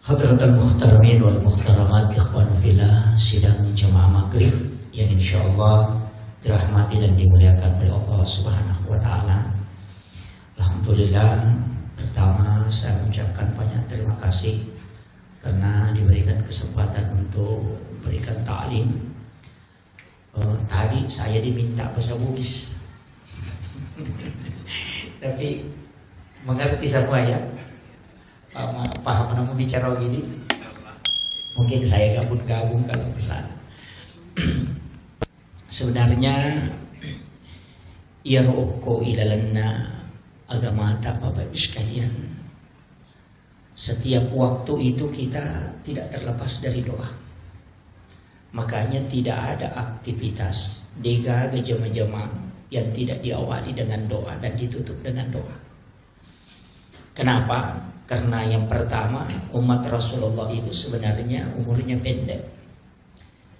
Hadratul muhtaramin wal muhtaramat, ikhwan fillah, sidang jamaah maghrib yang insyaallah dirahmati dan dimuliakan oleh Allah Subhanahu wa taala. Alhamdulillah, pertama saya mengucapkan banyak terima kasih karena diberikan kesempatan untuk memberikan ta'lim. Tadi saya diminta bahasa Bugis. Tapi mengerti semua ya. Paham namun bicara gini. Mungkin saya gabung kalau ke sana. Sebenarnya yaroko ilalanna agama tak Bapak Ibu sekalian. Setiap waktu itu kita tidak terlepas dari doa. Makanya tidak ada aktivitas dega jama-jama yang tidak diawali dengan doa dan ditutup dengan doa. Kenapa? Karena yang pertama, umat Rasulullah itu sebenarnya umurnya pendek.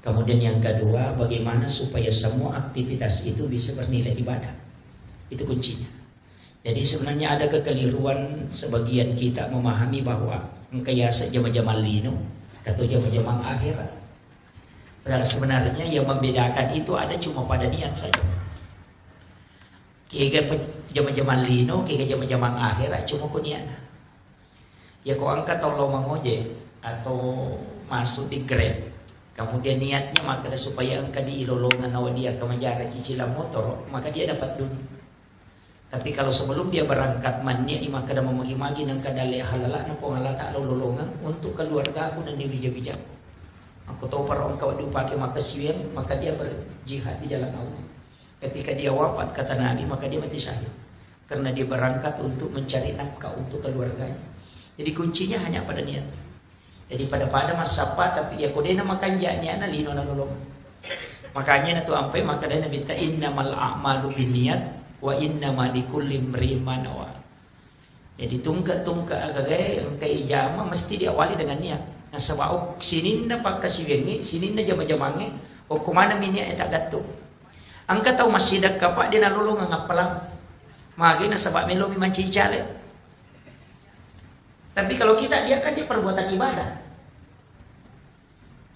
Kemudian yang kedua, bagaimana supaya semua aktivitas itu bisa bernilai ibadah. Itu kuncinya. Jadi sebenarnya ada kekeliruan sebagian kita memahami bahwa engkayasa jama-jama lino atau jama-jama akhirat. Padahal sebenarnya yang membedakan itu ada cuma pada niat saja. Kira jama-jama lino, kira jama-jama akhirat cuma ku niat. Ya kau angkat tolong mengojek atau masuk di Grab, kemudian niatnya maka supaya engkau diilolongan awak dia ke menjara cicilan motor, maka dia dapat dunia. Tapi kalau sebelum dia berangkat mannya maka dah memagi-magi nang kadale halala nang pengala tak lolongan untuk keluarga aku dan dibija-bija. Aku tahu para orang kau dipakai maka siang, maka dia berjihad di jalan Allah. Ketika dia wafat kata Nabi maka dia mati syahid karena dia berangkat untuk mencari nafkah untuk keluarganya. Jadi kuncinya hanya pada niat. Jadi pada masa apa tapi ya kodena makan jaknya na lino na nolong. Makanya tu ampai maka dia minta innamal a'malu binniyat wa innamal likulli imrin ma nawa. Jadi tungka agak engkai jama mesti diawali dengan niat. Nah sebab sinin na pagkasiwengi, sinin na jama-jamange o kumana minya eta gatto. Angka tahu masih dak kapak dia nalulong ngapalang. Magi na sebab melo mi mancicale. Tapi kalau kita lihat kan dia perbuatan ibadah.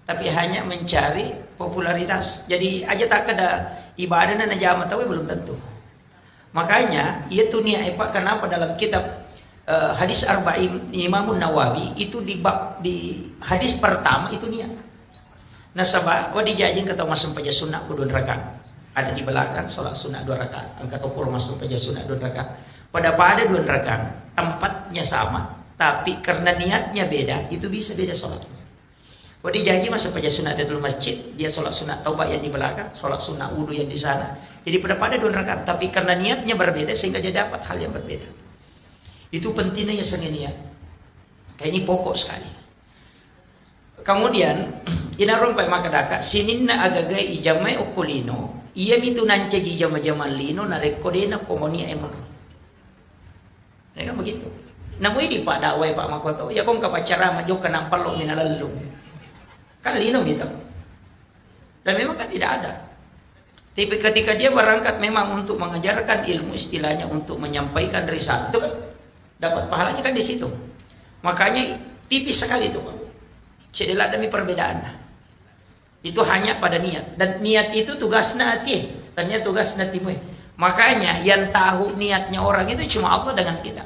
Tapi hanya mencari popularitas. Jadi aja tak ada ibadah dan jamaah tahu belum tentu. Makanya itu niat Pak kenapa dalam kitab hadis Arba'in Imam Nawawi itu di hadis pertama itu niat. Nah sabah wa dijajin kata masuk paja sunnah kudu rakaat. Ada di belakang salat sunnah 2 rakaat. Angka topur masuk paja sunnah 2 rakaat. Pada 2 rakaat tempatnya sama. Tapi karena niatnya beda, itu bisa beda sholatnya. Wadi janji masuk pada sunat dulu masjid, dia sholat sunat taubat yang di belakang, sholat sunat wudu yang di sana. Jadi pada 2 rakaat, tapi karena niatnya berbeda sehingga dia dapat hal yang berbeda. Itu pentingnya seni niat. Kayak ini pokok sekali. Kemudian, inarong pa makadaka, sininna agagai ijamai okulino, iya mitu nanca jama-jama lino na rekodena komonia emon. Ya kan begitu. Namun ini Pak dakwai Pak Makoto, ya kong kapacara majuk ke nampal lo minalalu. Kan lino gitu. Dan memang kan tidak ada. Tapi ketika dia berangkat memang untuk mengajarkan ilmu istilahnya untuk menyampaikan risalah itu kan dapat pahalanya kan di situ. Makanya tipis sekali itu Pak. Jadi demi perbedaan. Itu hanya pada niat dan niat itu tugasnya hati, ternyata tugasnya timui. Makanya yang tahu niatnya orang itu cuma Allah dengan kita.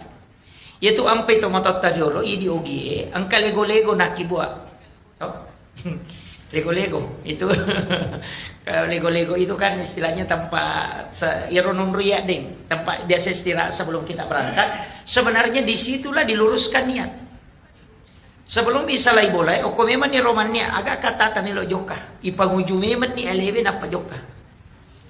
Yaitu ampai to motot tadiolo idi ogie angka lego-lego nakibua. Oh. Lego-lego itu kalau lego-lego itu kan istilahnya tempat ironun ruya ding, tempat biasa istirahat sebelum kita berangkat. Sebenarnya disitulah diluruskan niat. Sebelum bisa lay boleh, o memang ni romannya agak kata tanilo joka. Ipanguju memang ni eleve napa joka.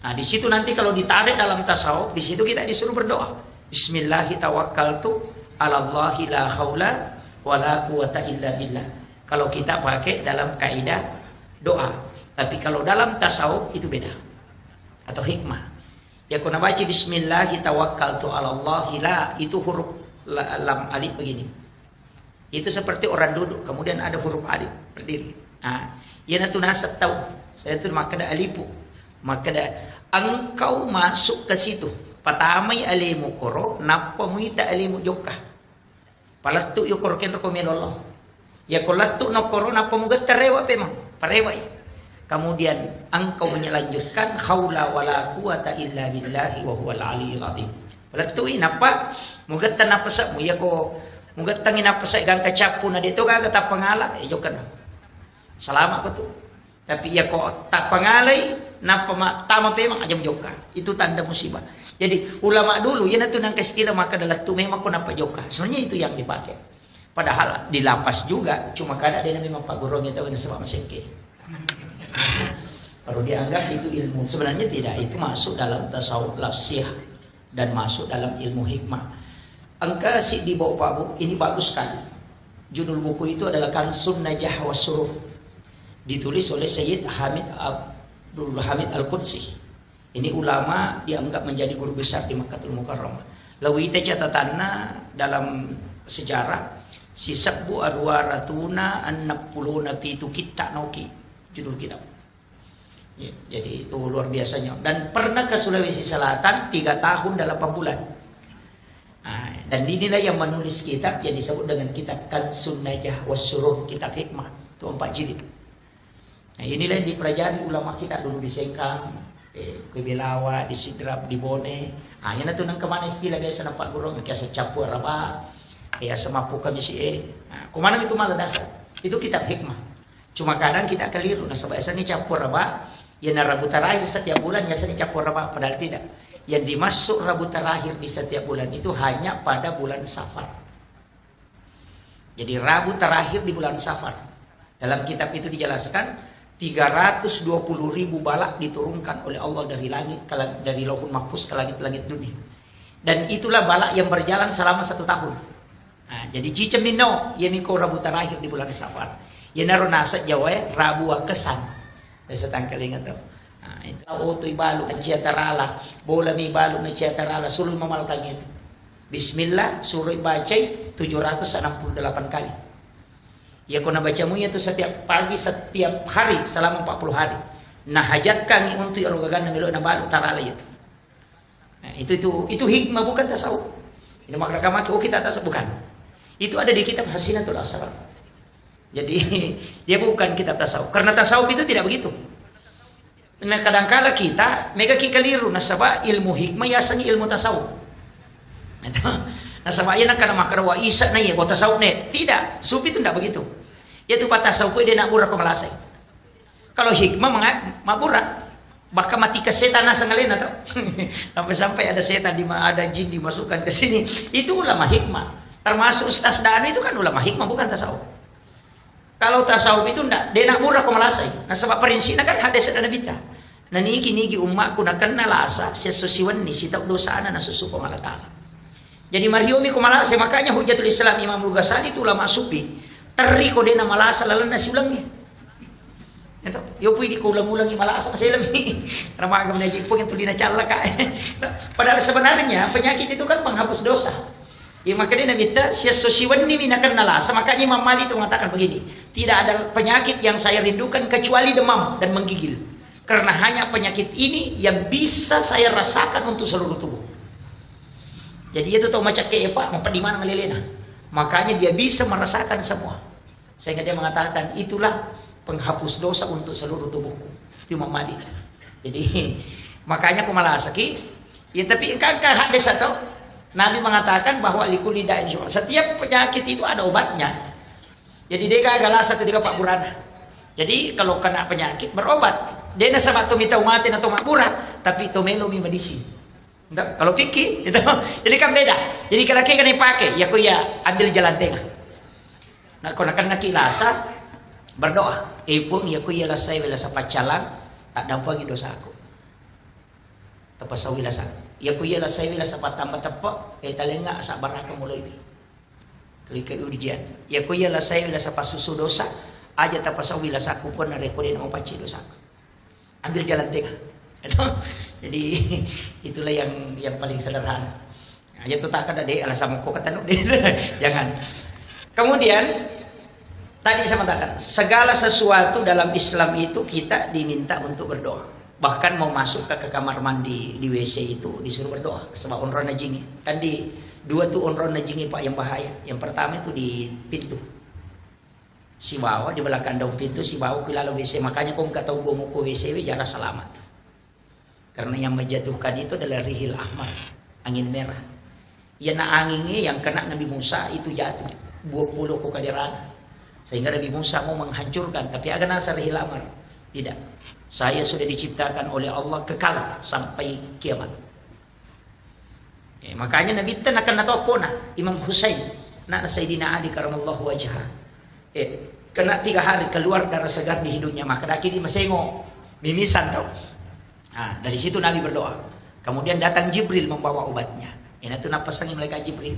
Nah, di situ nanti kalau ditarik dalam tasawuf, di situ kita disuruh berdoa. Bismillahirrahmanirrahim. Alallahi la khawla wa la quwata illa billah. Kalau kita pakai dalam kaidah doa. Tapi kalau dalam tasawuf itu beda. Atau hikmah. Ya kuna baca bismillahi tawakkaltu alallahi la itu huruf lam alif begini. Itu seperti orang duduk kemudian ada huruf alif berdiri. Nah, ya natu nasab tahu. Saya tu maka ada alifu. Maka ada engkau masuk ke situ. Patamay alimu koro, napamuita alimu joka. Palatu yung korokin ko melolo. Ya kolatu no corona pemugat terewa memang, parewa ya. Kemudian engkau menyelanjutkan haula wala quwata illa billahi wa huwal aliyyul azim. Kolatu inapa mugat tanapasa mo ya ko mugat tangin napasa gang kacapu na dito kaga ta pangala jo kan. Salama ko to. Tapi ya ko tak pangalay na tama memang ajam joka. Itu tanda musibah. Jadi ulama dulu ya itu nang kastila maka adalah tu memang ko napa joka. Sebenarnya itu yang dipakai. Padahal di lapas juga cuma kada ada memang Pak Guru yang tahu sebab masengke. Baru dianggap itu ilmu. Sebenarnya tidak, itu masuk dalam tasawuf lafsiyah dan masuk dalam ilmu hikmah. Angka si di bawah Pak Bu, ini bagus sekali. Judul buku itu adalah Kansun Najah Wasuruh. Ditulis oleh Sayyid Hamid Abdul Hamid Al-Qudsi. Ini ulama dianggap menjadi guru besar di Makkahul Mukarramah. Lalu itu catatannya dalam sejarah si sabbu arwaratuna annapuluna pitu kita noki judul kitab. Ya, jadi itu luar biasanya. Dan pernah ke Sulawesi Selatan 3 tahun dan 8 bulan. Nah, dan inilah yang menulis kitab yang disebut dengan kitab Kansun Najah Wasuruh, kitab hikmah. Itu 4 jilid. Nah, inilah yang dipelajari ulama kita dulu di Sengkang, di Belawa, di Sidrap, di Bone. Ah, yan na ito nang kamana istilah biasa ng Pak Guru, kaya sa Chapu Araba, kaya sa Mapu kami si kumana itu malah dasar. Itu kitab hikmah. Cuma kadang kita keliru. Nah, sebab ni Chapu Araba, yan na Rabu terakhir setiap bulan, ya ni Chapu Araba, padahal tidak. Yang dimasuk Rabu terakhir di setiap bulan itu hanya pada bulan Safar. Jadi Rabu terakhir di bulan Safar. Dalam kitab itu dijelaskan 320.000 balak diturunkan oleh Allah dari langit, dari Lauhul Mahfuz ke langit-langit dunia. Dan itulah balak yang berjalan selama 1 tahun. Nah, jadi cicem mino, yemiko Rabu terakhir di bulan Safar. Yenaro nasa Jawa Rabu kesan. Desa tangkalingan to. Nah, itu otoy balu na ciatarala, bola mi balu na ciatarala, sulul mamalkan itu. Bismillah, suruh bacai 768 kali. Ya kau nak baca munya itu setiap pagi, setiap hari selama 40 hari. Nah hajat kami untuk erogagan na milo na balu tarala itu. Nah, itu hikmah bukan tasawuf. Ini makna kamaki kita tasawuf bukan. Itu ada di kitab Hasinatul Asrar. Jadi dia bukan kitab tasawuf. Karena tasawuf itu tidak begitu. Nah kadangkala kita mereka keliru nasaba ilmu hikmah yasanya ilmu tasawuf. Nah sama ia nak kana makara wa isa na ye wa tasawuf ne. Tidak, sufi itu tidak begitu. Yaitu pak tasawuf dia nak burak malasai. Kalau hikmah maburak, bahkan mati ke setan nasa ngalena tau. Sampai ada setan ada jin dimasukkan ke sini. Itu ulama hikmah. Termasuk Ustaz Danu itu kan ulama hikmah bukan tasawuf. Kalau tasawuf itu tidak, dia nak burak malasai. Nah sebab prinsipnya kan hadis dan nabita. Nah niki umatku nak kenal asa sesusiwan ni sitap dosa ana nasusu pamalata. Jadi marhumi ko malasa, makanya Hujatul Islam Imam Al-Ghazali itu ulama sufi. Teriko dia na malasa lalan na siulangnya. Ito, yo pwede ko ulang-ulang yung malasa kasi alam ni. Ramagam na jipong yung tuli na chala ka. Padahal sebenarnya penyakit itu kan menghapus dosa. Ya makanya nabita siya sosiwan ni minakan nalasa, makanya Imam Malik itu mengatakan begini, tidak ada penyakit yang saya rindukan kecuali demam dan menggigil. Karena hanya penyakit ini yang bisa saya rasakan untuk seluruh tubuh. Jadi itu tahu macam keepak, mau di mana ngelilena. Makanya dia bisa merasakan semua. Sehingga dia mengatakan itulah penghapus dosa untuk seluruh tubuhku. Itu Imam Malik. Jadi makanya aku malah sakit. Ya tapi kan hadis atau Nabi mengatakan bahwa likulli da'in syufa. Setiap penyakit itu ada obatnya. Jadi dia gagal satu di Pak Burana. Jadi kalau kena penyakit berobat. Dia na sama tumita umatin atau makburat, tapi tomelo mi medicine. Kalau pikir, gitu. Jadi kan beda. Jadi kalau kan dipakai, ya aku ya ambil jalan tengah. Nah, kalau nak kilasa berdoa, pun ya aku ya lasai wilasa pacalang, tak dampangi dosa aku. Tapos wilasa. Ya aku ya lasai wilasa patamba tepak, talenga sa baraka mulai. Kali ujian. Ya aku ya lasai wilasa pasusu dosa, aja tapos wilasa aku pun na rekodin mo paci dosa aku. Ambil jalan tengah. Jadi itulah yang paling sederhana. Aja tuh tak ada deh alasan kok kata jangan. Kemudian tadi saya mengatakan segala sesuatu dalam Islam itu kita diminta untuk berdoa. Bahkan mau masuk ke kamar mandi di WC itu disuruh berdoa sebab onron najingi. Kan di dua tuh onron najingi Pak yang bahaya. Yang pertama itu di pintu. Si bawa di belakang daun pintu, si bawa ke lalu WC. Makanya kau nggak tahu gue mau ke WC, jarang selamat. Karena yang menjatuhkan itu adalah rihil ahmar, angin merah. Ya na anginnya yang kena Nabi Musa itu jatuh, bulu ke kadirana. Sehingga Nabi Musa mau menghancurkan, tapi agak nasa rihil ahmar. Tidak. Saya sudah diciptakan oleh Allah kekal sampai kiamat. Makanya Nabi tan akan natopona Imam Husain, nak Sayyidina Ali karamallahu wajhah. Kena 3 hari keluar darah segar di hidungnya, maka daki di mesengo mimisan tau. Nah, dari situ Nabi berdoa. Kemudian datang Jibril membawa obatnya. Ini tuh napasangin malaikat Jibril.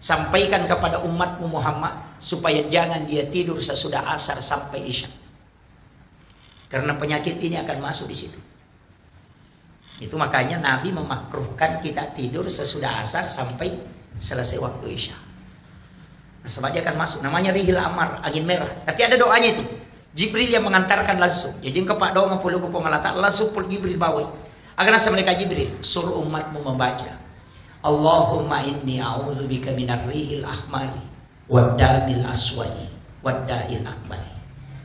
Sampaikan kepada umatmu Muhammad supaya jangan dia tidur sesudah asar sampai isya. Karena penyakit ini akan masuk di situ. Itu makanya Nabi memakruhkan kita tidur sesudah asar sampai selesai waktu isya. Nah, sebab dia akan masuk. Namanya rihil amar, angin merah. Tapi ada doanya itu. Jibril yang mengantarkan langsung. Jadi kepak doa ngapuluh ke pemalata langsung pul Jibril bawa. Agar nasa mereka Jibril suruh umatmu membaca. Allahumma inni a'udzubika minar rihil ahmari waddamil aswadi wadda'il akbari.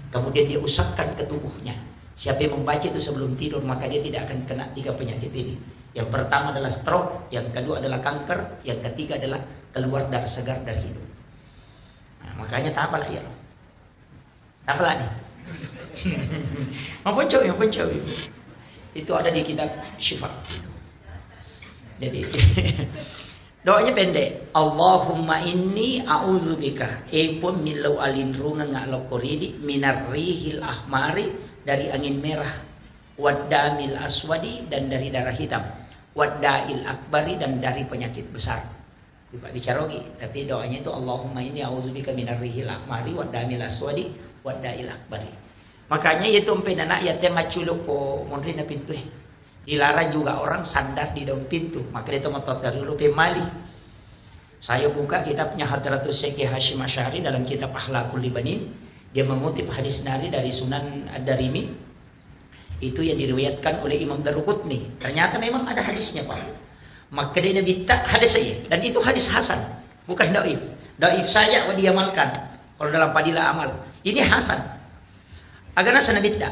Kemudian dia usapkan ke tubuhnya. Siapa yang membaca itu sebelum tidur maka dia tidak akan kena 3 penyakit ini. Yang pertama adalah stroke, yang kedua adalah kanker, yang ketiga adalah keluar darah segar dari hidung. Nah, makanya tak apalah ya. Tak apalah nih. Mampun coba. Itu ada di kitab Syifa. Jadi doanya pendek. Allahumma inni a'udzubika epun milau alindrunga ngalokoridi minar rihil ahmari, dari angin merah, waddamil aswadi, dan dari darah hitam, wadda'il akbari, dan dari penyakit besar. Tidak bicarogi, tapi doanya itu Allahumma inni a'udzubika minar rihil ahmari waddamil aswadi wadda'il akbari. Makanya itu empenanak ya tema culuk ko monrina pintu. Dilarang juga orang sandar di daun pintu. Maka dia tomatot dari dulu pemali. Saya buka kitabnya Hadratus Syekh Hashim Asy'ari dalam kitab Akhlaqul Libanin. Dia mengutip hadis Nabi dari Sunan Ad-Darimi. Itu yang diriwayatkan oleh Imam Daruqutni. Ternyata memang ada hadisnya, Pak. Maka dia minta hadis saya. Dan itu hadis hasan, bukan dhaif. Dhaif saja diamalkan kalau dalam padilah amal. Ini hasan. Agar sana minta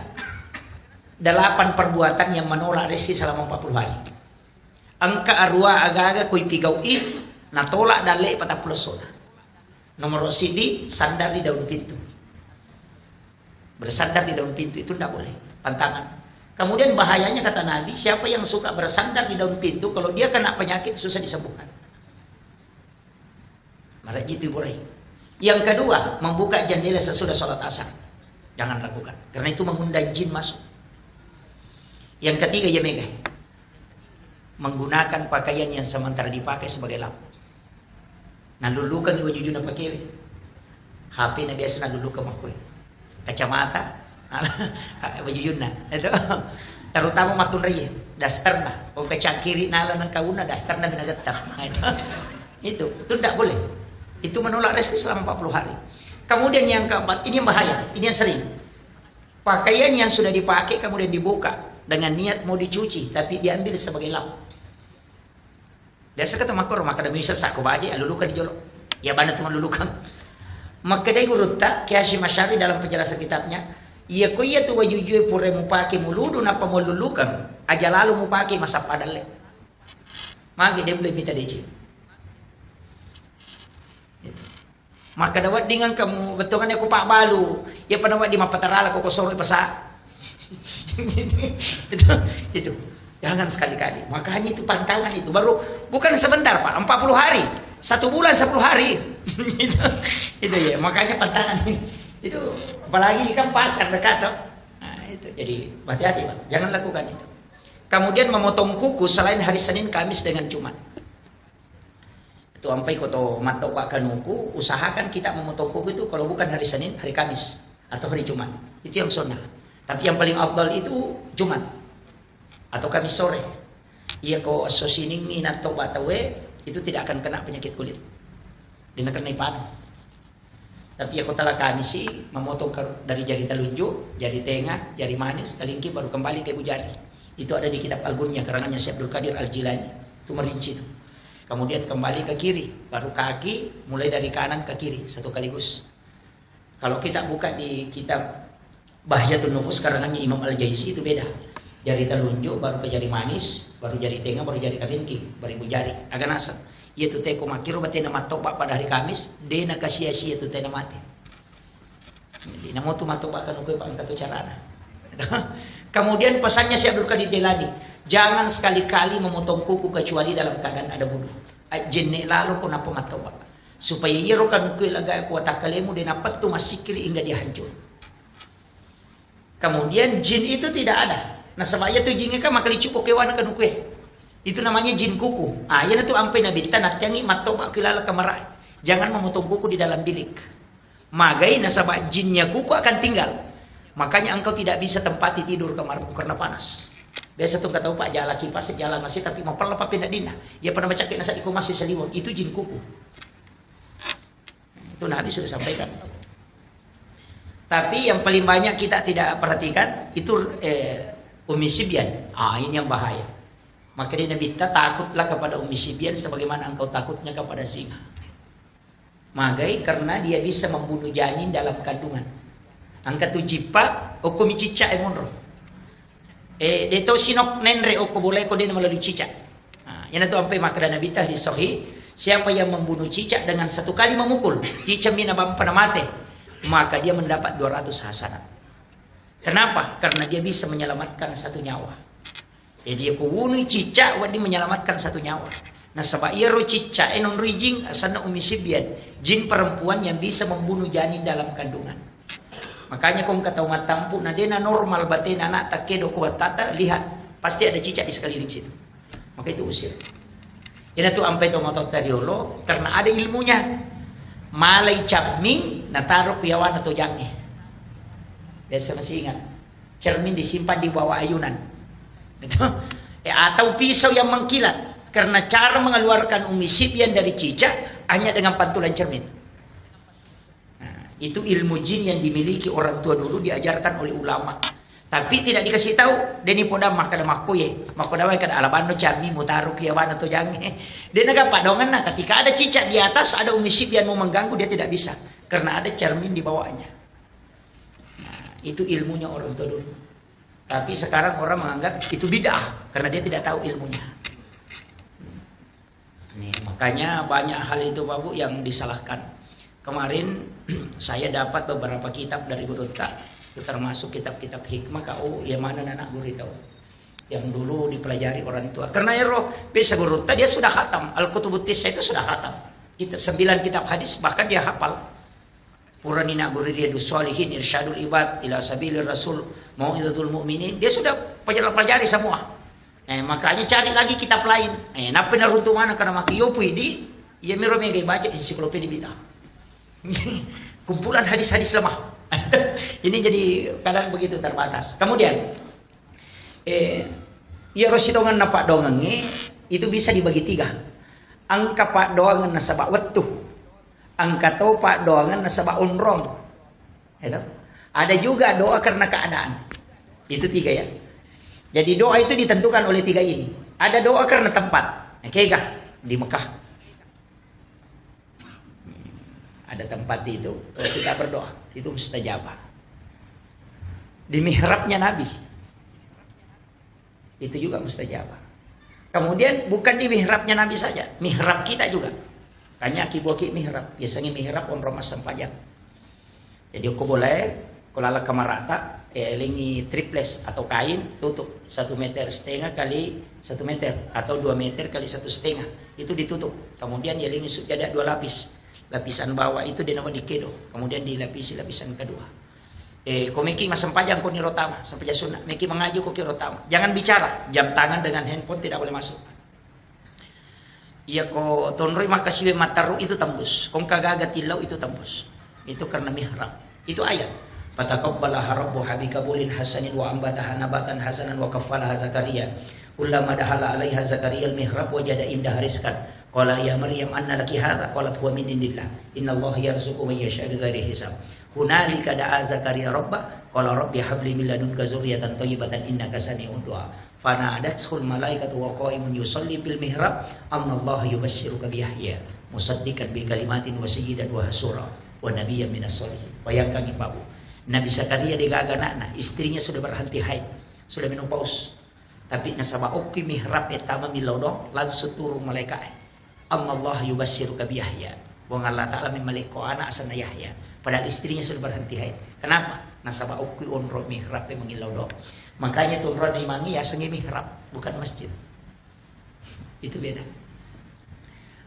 8 perbuatan yang menolak rezeki selama 40 hari. Angka arwa aga-aga kuy pigau natolak dalek pada pulsona. Nomor sidi sandar di daun pintu. Bersandar di daun pintu itu tidak boleh, pantangan. Kemudian bahayanya kata Nabi, siapa yang suka bersandar di daun pintu, kalau dia kena penyakit susah disembuhkan. Marah itu boleh. Yang kedua, membuka jendela sesudah sholat asar. Jangan lakukan, karena itu mengundang jin masuk. Yang ketiga, ya mega, menggunakan pakaian yang sementara dipakai sebagai lampu. Nah, lulukan ibu jujur na pakai HP na biasa na lulukan makoi. Kacamata, baju yun na. Itu terutama matun raya, daster na. O kacangkiri nala ng kauna, daster na binagatak. Itu tidak boleh. Itu menolak rezeki selama 40 hari. Kemudian yang keempat, ini yang bahaya, ini yang sering. Pakaian yang sudah dipakai kemudian dibuka dengan niat mau dicuci, tapi diambil sebagai lampu. Biasa kata makor, maka demi sesak ko baje, lulukan dijolok. Ya bana tuh lulukan. Maka dia gurutta Hashim Asy'ari dalam penjelasan kitabnya, iya ko iya tuh wajujue pure mu pakai muludu napa mau lulukan, aja lalu mu pakai masa padale. Maka dia boleh minta DJ. Maka dapat dengan kamu betul aku pak balu, ya pada di mapatarala kok sore pesa. itu jangan sekali-kali. Makanya itu pantangan itu baru bukan sebentar Pak, 40 hari, 1 bulan 10 hari. itu ya, makanya pantangan itu apalagi di kan pasar dekat toh. Nah, itu jadi hati-hati Pak, jangan lakukan itu. Kemudian memotong kuku selain hari Senin, Kamis dengan Jumat. Itu sampai koto matok Pak kanuku, usahakan kita memotong kuku itu kalau bukan hari Senin, hari Kamis atau hari Jumat. Itu yang sunnah. Tapi yang paling afdal itu Jumat atau Kamis sore. Iya ko sosining atau batawe itu tidak akan kena penyakit kulit. Dina kena panu. Tapi ya ko telah Kamis sih memotong dari jari telunjuk, jari tengah, jari manis, telingki baru kembali ke ibu jari. Itu ada di kitab Al-Gunyah karangannya Syekh Abdul Qadir Al-Jilani. Itu merinci itu. Kemudian kembali ke kiri, baru kaki mulai dari kanan ke kiri satu kaligus. Kalau kita buka di kitab Bahjatun Nufus karangannya Imam Al-Jaisi itu beda. Jari telunjuk baru ke jari manis, baru jari tengah, baru jari kelingking, baru ibu jari. Agak nasab. Ia tu teko makiru batena matobak pada hari Kamis, dena kasia-sia tu tena mati. Jadi namo tu matobak kan ukui pak katu carana. Kemudian pesannya Syekh Abdul Qadir Jailani, jangan sekali-kali memotong kuku kecuali dalam keadaan ada wudu. Jenne lalu kau napa matobak. Supaya ia rokan ukui laga kuat kalemu dan apa tu masikiri hingga dia hancur. Kemudian jin itu tidak ada. Nah sebabnya tu jin kan makali cukup kewan kan ukui. Itu namanya jin kuku. Ah, ia tu ampe nabi tanat yangi matobak kilala kamarai. Jangan memotong kuku di dalam bilik. Magai nasabah jinnya kuku akan tinggal. Makanya engkau tidak bisa tempati tidur kamarmu karena panas. Biasa tuh kata pak jala kipas jalan masih tapi mau perlu apa pindah dina. Dia pernah baca kena saat masih seliwang. Itu jin kuku. Itu Nabi sudah sampaikan. Tapi yang paling banyak kita tidak perhatikan itu Ummi Sibyan. Ah ini yang bahaya. Maka dia Nabi takutlah kepada Ummi Sibyan sebagaimana engkau takutnya kepada singa. Magai karena dia bisa membunuh janin dalam kandungan. Angkat tu jipa oko micica emonro. Deto sinok nenre oko boleh ko dia melalui cicak. Yang itu sampai maka Nabi tah di sahih, siapa yang membunuh cicak dengan satu kali memukul, cicak mina bampa mate, maka dia mendapat 200 hasanat. Kenapa? Karena dia bisa menyelamatkan satu nyawa. Jadi dia bunuh cicak wadi menyelamatkan satu nyawa. Nah sebab ia ro cicak enon rijing asana Ummi Sibyan, jin perempuan yang bisa membunuh janin dalam kandungan. Makanya kau kata umat tampu, nah dia normal batena anak tak kedo kuat tata, lihat pasti ada cicak di sekeliling situ. Maka itu usir. Ini tuh ampai to motot tariolo karena ada ilmunya. Malai capming nataruh kuyawan atau jange. Biasa masih ingat. Cermin disimpan di bawah ayunan. Atau pisau yang mengkilat karena cara mengeluarkan Ummi Sibyan dari cicak hanya dengan pantulan cermin. Itu ilmu jin yang dimiliki orang tua dulu diajarkan oleh ulama. Tapi tidak dikasih tahu. Deni poda makada makoye. Makoda wae kada alabano cami mutaru kiawan atau jange. Dia naga padongan nah ketika ada cicak di atas ada Ummi Sibyan mau mengganggu dia tidak bisa karena ada cermin di bawahnya. Nah, itu ilmunya orang tua dulu. Tapi sekarang orang menganggap itu bid'ah karena dia tidak tahu ilmunya. Nih, makanya banyak hal itu Bapak yang disalahkan. Kemarin saya dapat beberapa kitab dari Guru Ta, termasuk kitab-kitab hikmah kau yang mana anak guru tahu yang dulu dipelajari orang tua. Karena ya roh bisa Guru Ta dia sudah khatam Al-Kutubut Tis'ah itu sudah khatam. Kitab 9 kitab hadis bahkan dia hafal. Puranina Guru Riyadus Shalihin, Irsyadul Ibad ila Sabilir Rasul, Mau'izatul Mu'minin, dia sudah pelajari semua. Makanya cari lagi kitab lain. Napa naruntu mana karena maki yopu di ya miro mega baca ensiklopedia bid'ah. Kumpulan hadis-hadis lemah. Ini jadi kadang begitu terbatas. Kemudian ya rosidongan na pak dongange itu bisa dibagi 3. Angka pak doangan na sabak wetuh. Angka to pak doangan na sabak unrong. Ada juga doa karena keadaan. Itu 3 ya. Jadi doa itu ditentukan oleh 3 ini. Ada doa karena tempat. Kekah di Mekah. Ada tempat itu kita berdoa itu mustajabah. Di mihrabnya Nabi itu juga mustajabah. Kemudian bukan di mihrabnya Nabi saja, mihrab kita juga. Tanya kiboki mihrab, biasanya mihrab on romas sempajak. Jadi aku boleh kalau ala kamarata lingi triples atau kain tutup 1,5 meter kali 1 meter atau 2 meter kali 1,5 itu ditutup. Kemudian ya lingi ada 2 lapis. Lapisan bawah itu dia nama dikedo, kemudian dilapisi lapisan kedua. Kau meki masam pajang kau nirotama sampai jasuna, meki mengaju kau kirotama. Jangan bicara, jam tangan dengan handphone tidak boleh masuk. Iya kau tonroi makasih mataru itu tembus, kau kagaga tilau itu tembus. Itu karena mihrab. Itu ayat. Fataqabbalaha rabbu habikabulin hasanin wa ambataha nabatan hasanan wa kaffalaha Zakaria. Ulama dahala alaiha Zakaria al-mihrab wajada indah rizqan. Qala ya Maryam anna laki hadza qalat huwa min indillah innallaha yarzuqu man yasha'u bighairi hisab. Hunalika da'a Zakaria rabbah qala rabbi habli min ladunka dzurriyyatan thayyibatan innaka sami'ud du'a. Fanadatul malaikatu wa qa'imun yusalli bil mihrab annallaha yubashshiruka bi Yahya musaddiqan bi kalimatin wa sayyidan wa hasura wa nabiyyan minas sholihin. Bayangkan Pak Bu, Nabi Zakaria digaga anak, istrinya sudah berhenti haid, sudah menopause. Tapi nasaba ukki mihrab etama milodo langsung turun malaikat. Allah yubassiruka bi Yahya. Wa Allah Ta'ala memalik ko anak asana Yahya. Padahal istrinya sudah berhenti haid. Kenapa? Nasaba ukki onro mihrab mengilodo. Makanya itu onro imangi ya sengi mihrab, bukan masjid. Itu beda.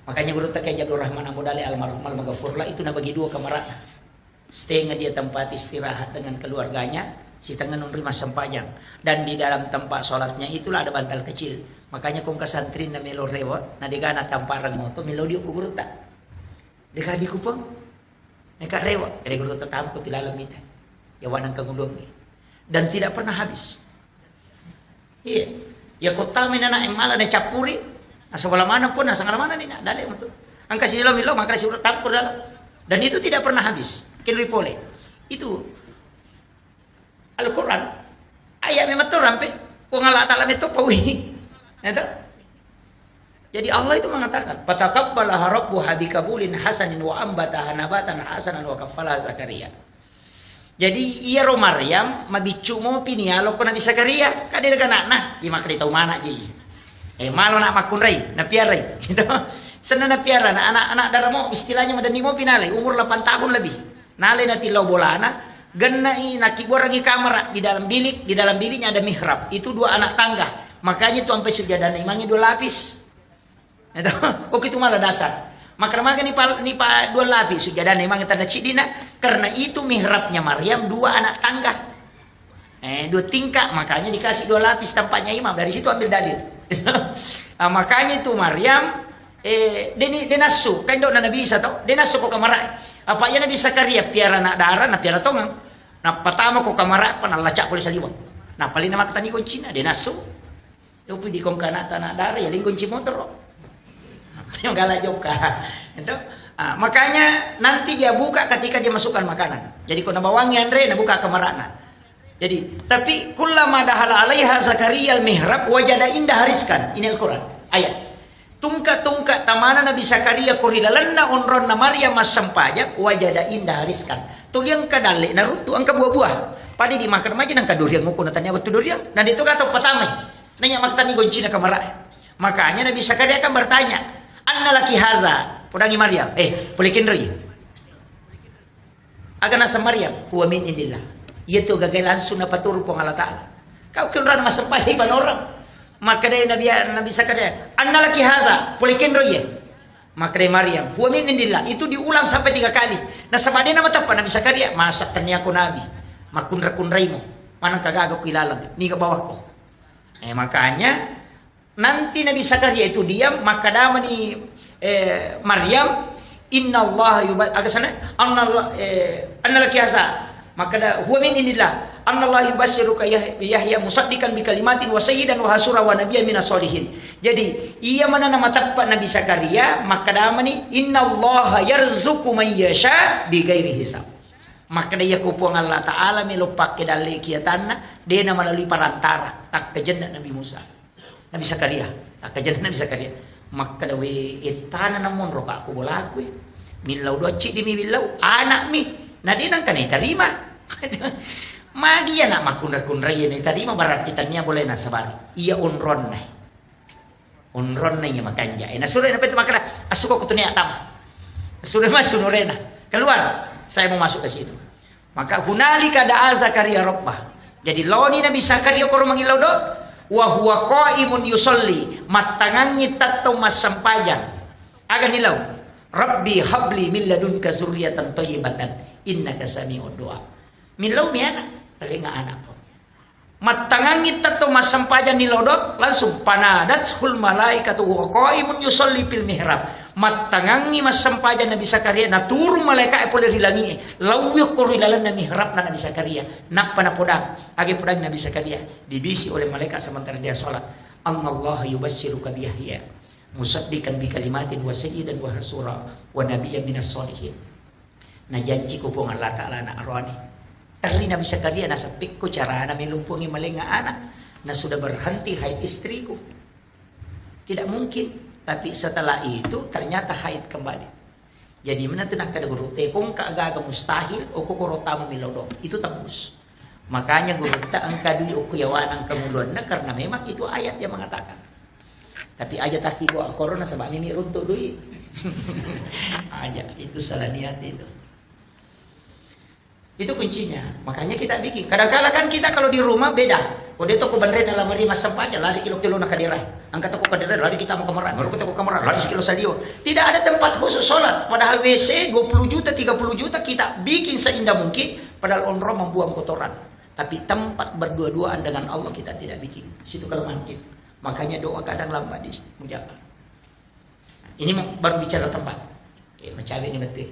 Makanya guru tak kayak Abdul Rahman Abu Dali almarhum al-Maghfurlah itu na bagi dua kamar. Setengah dia tempat istirahat dengan keluarganya, si tengah menerima sempajang. Dan di dalam tempat sholatnya itulah ada bantal kecil. Makanya kong kasantrin na melo rewot, na digana tamparan mo to melo diuk guru tak. Dikadi kupang. Mereka rewot, jadi guru tak tampuk di dalam itu. Ya wanang kagundongi. Dan tidak pernah habis. Iya. Ya kota minana emala na capuri. Asa wala mana pun, asa ngala mana ni nak dali untuk. Ang kasi milo maka si urut tampur dalam. Dan itu tidak pernah habis. Kinui pole. Itu Al-Quran. Ayat memang tu rampe. Kung Allah Ta'ala itu pawi. Jadi Allah itu mengatakan, "Fataqabbalaha rabbuha bikabulin hasanin wa ambataha nabatan hasanan wa kaffalaha Zakaria." Jadi iya ro Maryam mabicu mo pinialo ko Nabi Zakaria. Kadira kana na, ima kadita umana ji. Malo nak makun ray, na piaray. Gitu. Sana na piara na anak-anak daramo istilahnya madani mo pinalay, umur 8 tahun lebih. Nalay na tilaw bolana, ganai nakiburangi kamera di dalam biliknya ada mihrab. Itu 2 anak tangga. Makanya itu sampai sujadah imamnya 2 lapis. Itu, oke itu malah dasar. Maka ni pa 2 lapis sujadah imamnya tanda cidina karena itu mihrabnya Maryam 2 anak tangga. 2 tingkat, makanya dikasih 2 lapis tampaknya imam. Dari situ ambil dalil. Nah, makanya itu Maryam denasu kan dok na Nabi Isa tau denasu ko kamara apa ya Nabi Zakaria piara na darah na piara tongang na pertama ko kamara panalacak poli saliwang na paling nama katani kuncina denasu yo pidi kong kana tanah darah ya ling kunci motor yang galak joka itu makanya nanti dia buka ketika dia masukkan makanan jadi kau nabawangi Andre na buka kamarana. Jadi, tapi kullama dahala alaiha Zakaria al-mihrab wajada indah hariskan. Ini Al-Quran. Ayat. Tungka-tungka tamana Nabi Zakaria kurilalanna onron na Maryam masampaja wajada indah hariskan. Tuliang kadale narutu angka buah-buah. Padi dimakan maja nang kaduriang nguko na tanya betul duriang. Nah itu kata pertama. Nanya maktani goncina kamara. Makanya Nabi Zakaria akan bertanya, "Anna laki haza?" Podangi Maryam. Polikin roy. Agana sa Maryam, huwa min indillah. Itu gagal langsung na paturo po Allah Ta'ala. Kau kunran masampay iban orang. Maka dari Nabi Zakaria, "Anna laki haza?" Polikin roye. Maka dari Maryam, "Huwa min indillah." Itu diulang sampai 3 kali. Nah sabadi nama tapa Nabi Zakaria, "Masa tanya aku Nabi. Makunra-kunrai mo. Manang kagagaw kilalang. Ni ka bawah ko." Makanya nanti Nabi Zakaria itu diam, maka dama ni Maryam, "Inna Allah agasana anna laki haza." Maka huwa min indillah anallahu yubassiruka Yahya musaddiqan bi kalimatin wa sayyidan wa hasura wa nabiyyan minas sholihin. Jadi ia mana nama tapak Nabi Zakaria maka damani innallaha yarzuqu man yasha bi ghairi hisab. Maka dia kupuang Allah Ta'ala melupak ke dalil kiatanna dia nama melalui perantara tak kejendak Nabi Musa. Nabi Zakaria, tak kejendak Nabi Zakaria. Maka dawe etana namun roka aku bola aku. Milau doci di milau anak mi. Nah dia nang kan terima. Magi ya nak makun-kun raya ni tadi mabarat kita niya boleh nasabar. Iya unron na niya makanja. Na sudah dapat makala asuko ko tunia tama. Sudah masuk nurena. Keluar. Saya mau masuk ke situ. Maka hunalika da'a Zakaria rabbah. Jadi loni Nabi Zakaria ko mangilaw do wa huwa qaimun yusolli matangangi tatto masampajan. Aga nilaw. Rabbi habli min ladunka zurriyatan thayyibatan innaka sami'ud du'a. Milau miana, telinga anak pun. Matangangit tato masampajan nilodok langsung panadat sul malaikatu wa qaimun yusolli fil mihrab. Matangangi masampajan Nabi Zakaria naturu malaikat pole rilangi lawyo ko rilalan na mihrab na Nabi Zakaria nappa na podang age podang Nabi Zakaria dibisi oleh malaikat sementara dia salat. Allah yubassiruka bi Yahya musaddiqan bi kalimatin wa sayyidan wa hasura wa nabiyyan minas sholihin. Na janji ko po ng Allah Ta'ala na arwani. Terli Nabi Zakaria nasa pikko cara na melumpungi malinga anak na sudah berhenti haid istriku. Tidak mungkin. Tapi setelah itu ternyata haid kembali. Jadi mana tu nak kada guru tekong ka aga mustahil o ko korota mamilodo. Itu tembus. Makanya guru ta ang kadui o kuyawanang kemuluan na karena memang itu ayat yang mengatakan. Tapi aja tak tibo corona sebab ini runtuh duit. Aja itu salah niat itu. Itu kuncinya. Makanya kita bikin. Kadang-kadang kan kita kalau di rumah beda. Kalau dia toko bandre dalam hari masa sampahnya lari kilo-kilo nak kadirai. Angkat toko kadirai lari kita mau kamaran. Baru kita mau kamaran lari sekilo sadio. Tidak ada tempat khusus sholat. Padahal WC 20 juta 30 juta kita bikin seindah mungkin. Padahal onro membuang kotoran. Tapi tempat berdua-duaan dengan Allah kita tidak bikin. Situ kelemahan kita. Makanya doa kadang lambat dimustajab. Ini baru bicara tempat. Macam ini betul.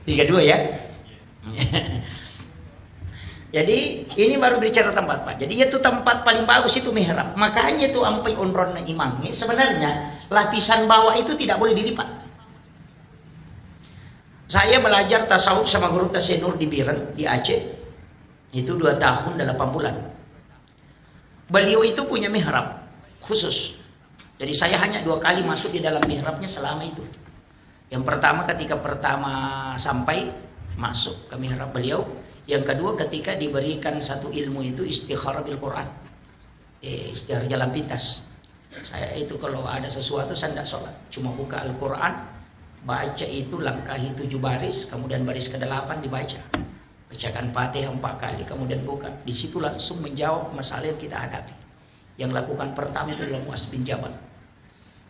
32 ya. Jadi ini baru bicara tempat Pak. Jadi itu tempat paling bagus itu mihrab. Makanya itu ampai onron na imangnya. Sebenarnya lapisan bawah itu tidak boleh dilipat. Saya belajar tasawuf sama guru Tasenur di Biren di Aceh. Itu 2 tahun 8 bulan. Beliau itu punya mihrab khusus. Jadi saya hanya 2 kali masuk di dalam mihrabnya selama itu. Yang pertama ketika pertama sampai masuk ke mihrab beliau. Yang kedua ketika diberikan satu ilmu itu istikharah bil Quran. Istikharah jalan pintas. Saya itu kalau ada sesuatu saya tidak sholat. Cuma buka Al-Quran. Baca itu langkahi 7 baris. Kemudian baris ke-8 dibaca. Bacakan Fatihah 4 kali. Kemudian buka. Di situ langsung menjawab masalah yang kita hadapi. Yang lakukan pertama itu adalah Mu'az bin Jabal.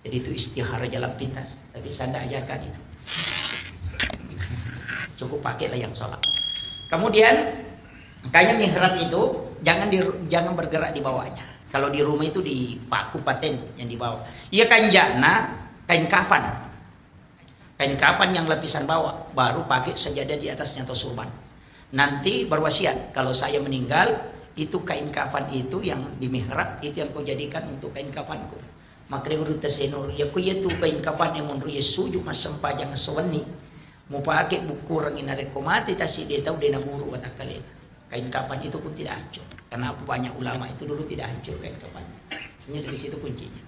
Jadi itu istikharah jalan pintas. Tapi saya tidak ajarkan itu. Cukup pakailah yang sholat. Kemudian kayaknya mihrab itu jangan bergerak di bawahnya. Kalau di rumah itu di paku paten yang di bawah. Iya kain jana, kain kafan. Kain kafan yang lapisan bawah. Baru pakai sajadah di atasnya atau surban. Nanti berwasiat kalau saya meninggal itu kain kafan itu yang di mihrab itu yang kau jadikan untuk kain kafanku. Maka dia urut Tasenur, ya ku itu kain kafan yang menurut Yesus mas sempajang sewani. Mau pakai buku orang inare komati tasi dia tahu dia naburu kata kalian. Kain kafan itu pun tidak hancur. Kenapa banyak ulama itu dulu tidak hancur kain kafannya. Sebenarnya dari situ kuncinya.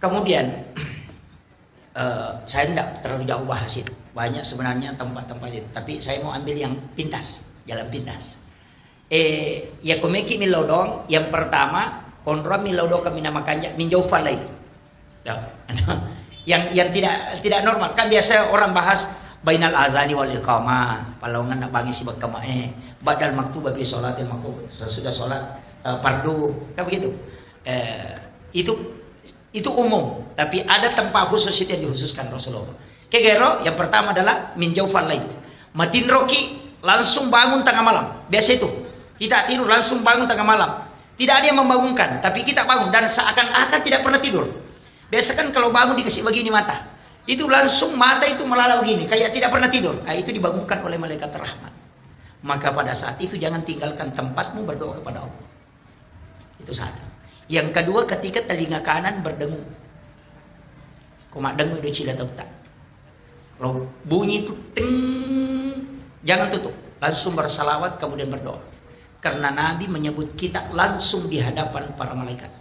Kemudian saya tidak terlalu jauh bahas itu. Banyak sebenarnya tempat-tempat itu. Tapi saya mau ambil yang pintas, jalan pintas. Ya komeki milodong yang pertama kontra milodong kami namakannya minjau falai. Yang tidak normal kan biasa orang bahas bainal azani wal iqamah palongan nak bangi sibak kamae badal maktubah bi salatil maktub sesudah salat fardu kan begitu. Itu umum tapi ada tempat khusus itu yang dikhususkan Rasulullah. Kegero yang pertama adalah minjau falai. Matin roki langsung bangun tengah malam. Biasa itu. Kita tidur langsung bangun tengah malam. Tidak ada yang membangunkan, tapi kita bangun dan seakan-akan tidak pernah tidur. Biasa kan kalau bangun dikasih begini mata. Itu langsung mata itu melalau begini, kayak tidak pernah tidur. Nah, itu dibangunkan oleh malaikat rahmat. Maka pada saat itu jangan tinggalkan tempatmu berdoa kepada Allah. Itu satu. Yang kedua ketika telinga kanan berdengung. Kumak dengung itu cila tahu tak. Kalau bunyi itu ting, jangan tutup. Langsung bersalawat kemudian berdoa. Karena Nabi menyebut kita langsung di hadapan para malaikat.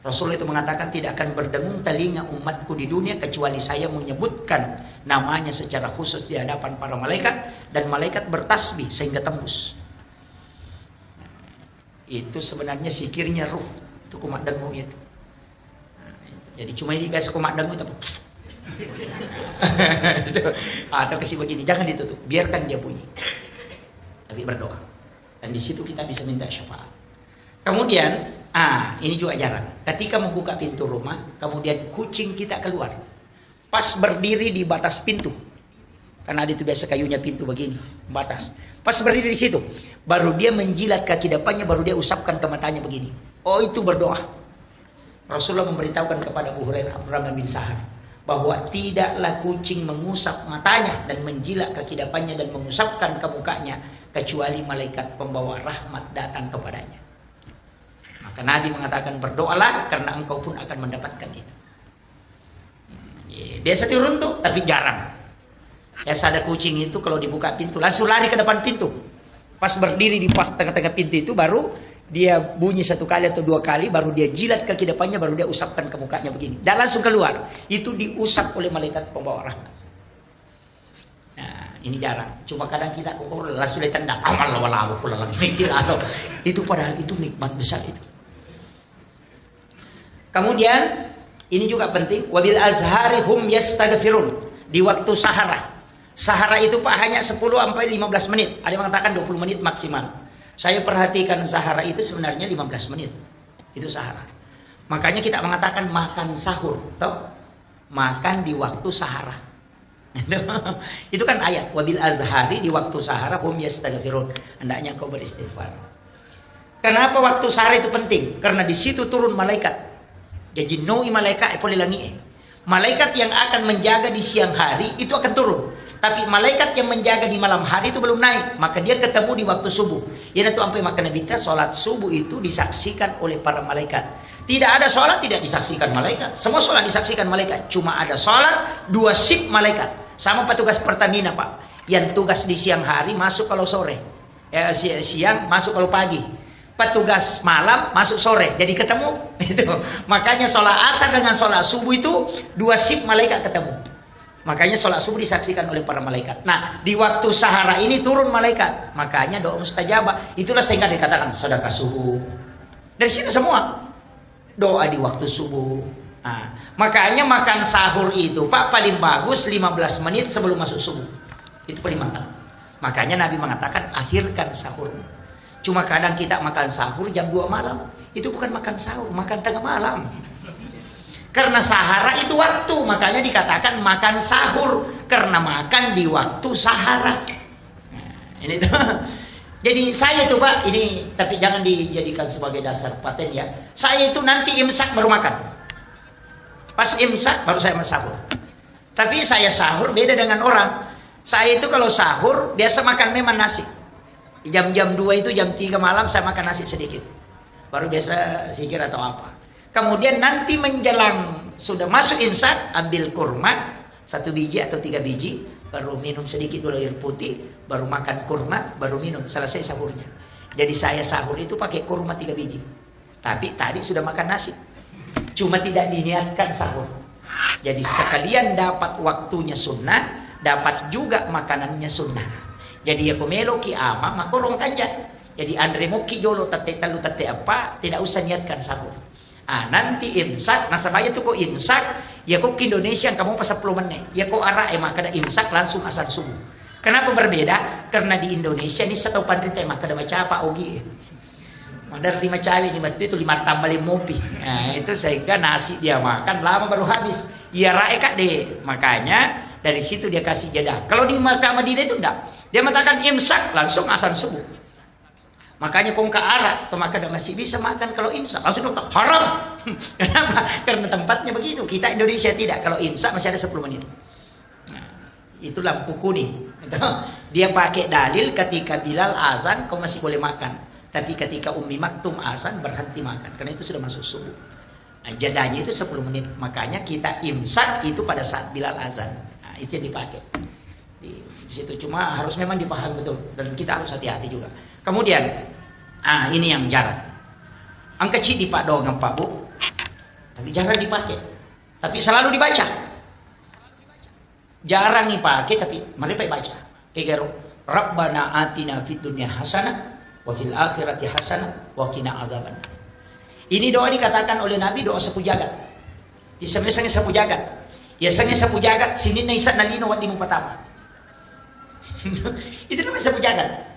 Rasulullah itu mengatakan tidak akan berdengung telinga umatku di dunia kecuali saya menyebutkan namanya secara khusus di hadapan para malaikat dan malaikat bertasbih sehingga tembus. Itu sebenarnya sikirnya ruh. Itu kumat dengung itu. Jadi cuma ini biasa kumat dengung tapi atau kasih begini, jangan ditutup, biarkan dia bunyi. Tapi berdoa. Dan di situ kita bisa minta syafaat. Kemudian, ini juga jarang. Ketika membuka pintu rumah, kemudian kucing kita keluar. Pas berdiri di batas pintu. Karena ada itu biasa kayunya pintu begini, batas. Pas berdiri di situ, baru dia menjilat kaki depannya, baru dia usapkan ke matanya begini. Oh, itu berdoa. Rasulullah memberitahukan kepada Abu Hurairah Abdurrahman bin Sahar bahwa tidaklah kucing mengusap matanya dan menjilat kaki depannya dan mengusapkan ke mukanya kecuali malaikat pembawa rahmat datang kepadanya. Maka Nabi mengatakan berdoalah karena engkau pun akan mendapatkan itu. Biasa diruntuh tapi jarang. Biasa ada kucing itu kalau dibuka pintu langsung lari ke depan pintu. Pas berdiri di pas tengah-tengah pintu itu baru Dia bunyi 1 kali atau 2 kali, baru dia jilat kaki depannya, baru dia usapkan ke mukanya begini. Dan langsung keluar. Itu diusap oleh malaikat pembawa rahmat. Nah, ini jarang. Cuma kadang kita langsung ditendang. Amal wala pula lagi. Itu padahal itu nikmat besar itu. Kemudian ini juga penting. Wabil azhari hum yastaghfirun. Di waktu sahara. Sahara itu Pak hanya 10 sampai 15 menit. Ada yang mengatakan 20 menit maksimal. Saya perhatikan sahara itu sebenarnya 15 menit. Itu sahara. Makanya kita mengatakan makan sahur. Tahu? Makan di waktu sahara. Itu kan ayat. Wabil azhari di waktu sahara hum yastaghfirun. Hendaknya kau beristighfar. Kenapa waktu sahara itu penting? Karena di situ turun malaikat. Jadi noi malaikat boleh langi. Malaikat yang akan menjaga di siang hari itu akan turun. Tapi malaikat yang menjaga di malam hari itu belum naik. Maka dia ketemu di waktu subuh. Ya itu sampai maka Nabi kita sholat subuh itu disaksikan oleh para malaikat. Tidak ada sholat tidak disaksikan malaikat. Semua sholat disaksikan malaikat. Cuma ada sholat 2 shift malaikat. Sama petugas Pertamina Pak. Yang tugas di siang hari masuk kalau sore. Siang masuk kalau pagi. Petugas malam masuk sore. Jadi ketemu. Makanya sholat asar dengan sholat subuh itu 2 shift malaikat ketemu. Makanya sholat subuh disaksikan oleh para malaikat. Nah, di waktu sahara ini turun malaikat. Makanya doa mustajabah. Itulah sehingga dikatakan sedekah subuh. Dari situ semua. Doa di waktu subuh. Nah, makanya makan sahur itu Pak paling bagus 15 menit sebelum masuk subuh. Itu paling mantap. Makanya Nabi mengatakan akhirkan sahur. Cuma kadang kita makan sahur jam 2 malam. Itu bukan makan sahur, makan tengah malam. Karena sahara itu waktu, makanya dikatakan makan sahur karena makan di waktu sahara. Nah, ini tuh. Jadi saya itu Pak, ini tapi jangan dijadikan sebagai dasar paten ya. Saya itu nanti imsak baru makan. Pas imsak baru saya sahur. Tapi saya sahur beda dengan orang. Saya itu kalau sahur biasa makan memang nasi. Jam-jam 2 itu jam 3 malam saya makan nasi sedikit. Baru biasa zikir atau apa. Kemudian nanti menjelang sudah masuk imsak, ambil kurma 1 biji atau 3 biji, baru minum sedikit dulu air putih, baru makan kurma, baru minum, selesai sahurnya. Jadi saya sahur itu pakai kurma 3 biji. Tapi tadi sudah makan nasi. Cuma tidak diniatkan sahur. Jadi sekalian dapat waktunya sunnah, dapat juga makanannya sunnah. Jadi aku melo ki ama makorong kanja. Jadi Andre Moki jolo tate talu tate apa, tidak usah niatkan sahur. Nanti imsak, nasabaya tuh kok imsak, ya kok ke Indonesia kamu pas 10 menit, ya kok arah maka ada imsak langsung asar subuh. Kenapa berbeda? Karena di Indonesia ini setahu pandrita maka ada macam apa ogi. Ada 5 cawe di batu itu 5 tambah 5 mopi. Nah, itu sehingga nasi dia makan lama baru habis. Ya rae kak deh. Makanya dari situ dia kasih jeda. Kalau di Makkah Madinah itu enggak. Dia mengatakan imsak langsung asar subuh. Makanya kong ke Arab, maka masih bisa makan kalau imsak. Langsung dokter, haram. Kenapa? Karena tempatnya begitu. Kita Indonesia tidak. Kalau imsak masih ada 10 menit. Nah, itu lampu kuning. Dia pakai dalil ketika Bilal azan, kau masih boleh makan. Tapi ketika Ummi Maktum azan, berhenti makan. Karena itu sudah masuk subuh. Nah, jadanya itu 10 menit. Makanya kita imsak itu pada saat Bilal azan. Nah, itu yang dipakai. Di situ cuma harus memang dipahami betul. Dan kita harus hati-hati juga. Kemudian, ini yang jarang. Angka cik di Pak Dogam Pak Bu, tapi jarang dipakai. Tapi selalu dibaca. Jarang dipakai, tapi mereka baca. Kayak Rabbana atina fid dunya hasanah, wa fil akhirati hasanah, wa qina azabannar. Ini doa dikatakan oleh Nabi doa sapu jagat. Disemesang sapu jagat. Ya sange sapu jagat, sini na isa nalino wa dinong patama. Itu namanya sapu jagat.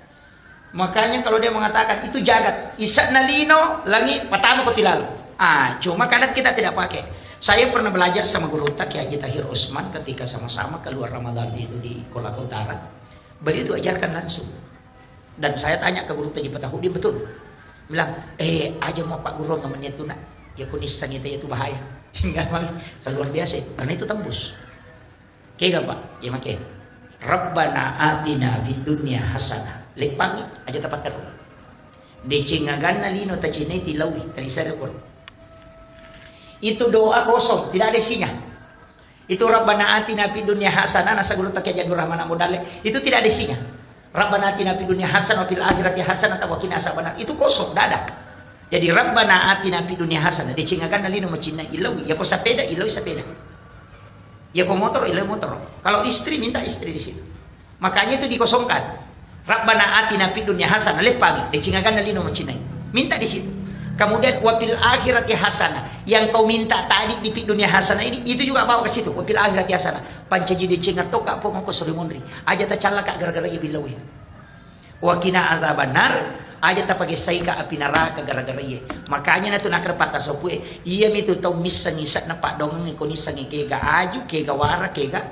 Makanya kalau dia mengatakan itu jagat, isak nalino, langit, pertama kau tilalo. Cuma kadang kita tidak pakai. Saya pernah belajar sama guru tak Haji Tahir Usman ketika sama-sama keluar Ramadan itu di Kolaka Utara. Beliau itu ajarkan langsung. Dan saya tanya ke guru Haji Patahudin betul. Bilang, aja mau Pak Guru namanya itu nak. Ya kunis sangita itu bahaya. Luar biasa itu. Karena itu tembus. Kaya Pak? Ya makai. Rabbana atina fid dunya hasanah. Lepangi aja tepat terus. Decengagan nalino tacinay tilawi talisar ko. Itu doa kosong, tidak ada isinya. Itu Rabbana atina fid dunya hasanah nasa guru tak Haji Rahman Amudale. Itu tidak ada isinya. Rabbana atina fid dunya hasanah wa fil akhirati hasanah wa qina azabannar. Itu kosong, tidak ada. Jadi Rabbana atina fid dunya hasanah. Dicingakan nalino macina ilaw. Ya ko sepeda ilaw sepeda. Ya ko motor ilaw motor. Kalau istri minta istri di situ. Makanya itu dikosongkan. Rabbana atina fid dunya hasanah lepang. Dicingakan nalino macina. Minta di situ. Kemudian wafil akhirati hasanah. Yang kau minta tadi di fid dunya hasanah ini itu juga bawa ke situ. Wafil akhirati hasanah. Pancaji dicingat to ka po ngoko solimondri. Aja ta calaka gara-gara ibilaw. Wa qina azabannar. Aja tak pakai saika api neraka gara-gara iya. Makanya na tu nak repata sopue. Iya mitu tau misang-isat na pak dong ko nisang kega aju, kega wara, kega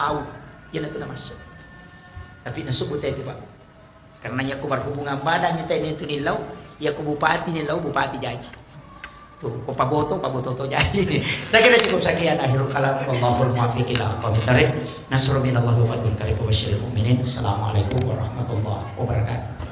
au. Yan na tu na masuk. Tapi nasubut itu Pak. Karena ya ko berhubungan badan kita ini tu nilaw, ya ko bupati nilaw, bupati jaji. Tuh, ko paboto to jaji. Saya kira cukup sekian akhirul kalam. Wallahul muwaffiq ila aqwamit thariq. Nasrul minallahi wa fathul qarib wa basyiril mu'minin. Assalamualaikum warahmatullahi wabarakatuh.